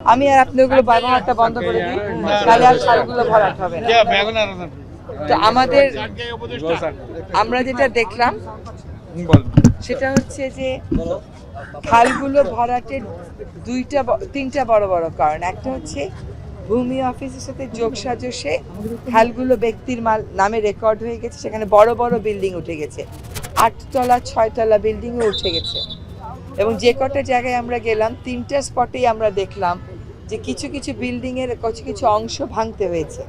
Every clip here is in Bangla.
আমি আর আপনি ওগুলো ব্যবহারটা বন্ধ করে দিই, তাহলে আর খালগুলো ভরাট হবে না। তো আমরা যেটা দেখলাম সেটা হচ্ছে যে খালগুলো ভরাটের তিনটা বড় বড় কারণ। একটা হচ্ছে ভূমি অফিসের সাথে যোগসাজশে খালগুলো ব্যক্তির নামে রেকর্ড হয়ে গেছে, সেখানে বড় বড় বিল্ডিং উঠে গেছে, 8 তলা 6 তলা বিল্ডিংও উঠে গেছে। এবং যে কটা জায়গায় আমরা গেলাম, 3টা স্পটেই আমরা দেখলাম যে কিছু কিছু বিল্ডিংয়ের কিছু কিছু অংশ ভাঙতে হয়েছে।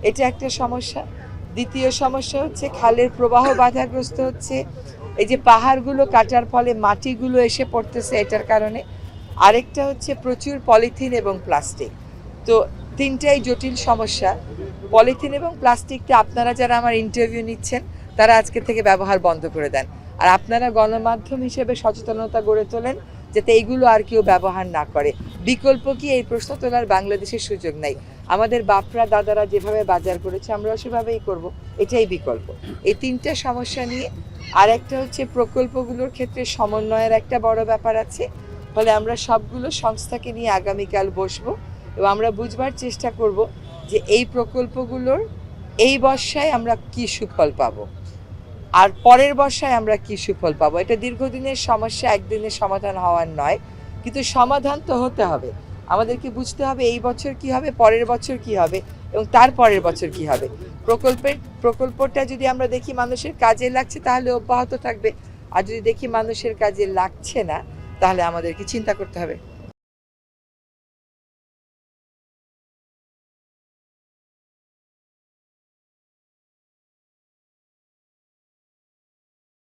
এটা একটা সমস্যা। দ্বিতীয় সমস্যা হচ্ছে খালের প্রবাহ বাধাগ্রস্ত হচ্ছে, এই যে পাহাড়গুলো কাটার ফলে মাটিগুলো এসে পড়তেছে, এটার কারণে। আরেকটা হচ্ছে প্রচুর পলিথিন এবং প্লাস্টিক। তো তিনটাই জটিল সমস্যা। পলিথিন এবং প্লাস্টিকটা আপনারা যারা আমার ইন্টারভিউ নিচ্ছেন তারা আজকে থেকে ব্যবহার বন্ধ করে দেন, আর আপনারা গণমাধ্যম হিসেবে সচেতনতা গড়ে তোলেন যাতে এইগুলো আর কেউ ব্যবহার না করে। বিকল্প কি, এই প্রশ্ন তোলার বাংলাদেশের সুযোগ নাই। আমাদের বাপরা দাদারা যেভাবে বাজার করেছে আমরাও সেভাবেই করব, এটাই বিকল্প। এই তিনটা সমস্যা নিয়ে আর একটা হচ্ছে প্রকল্পগুলোর ক্ষেত্রে সমন্বয়ের একটা বড় ব্যাপার আছে। ফলে আমরা সবগুলো সংস্থাকে নিয়ে আগামীকাল বসবো এবং আমরা বুঝবার চেষ্টা করব যে এই প্রকল্পগুলোর এই বর্ষায় আমরা কি সুফল পাবো আর পরের বর্ষায় আমরা কি সুফল পাবো। এটা দীর্ঘদিনের সমস্যা, একদিনের সমাধান হওয়ার নয়, কিন্তু সমাধান তো হতে হবে। আমাদেরকে বুঝতে হবে এই বছর কি হবে, পরের বছর কি হবে এবং তার পরের বছর কি হবে। প্রকল্পটা যদি আমরা দেখি মানুষের কাজে লাগছে তাহলে অব্যাহত থাকবে, আর যদি দেখি মানুষের কাজে লাগছে না তাহলে আমাদেরকে চিন্তা করতে হবে।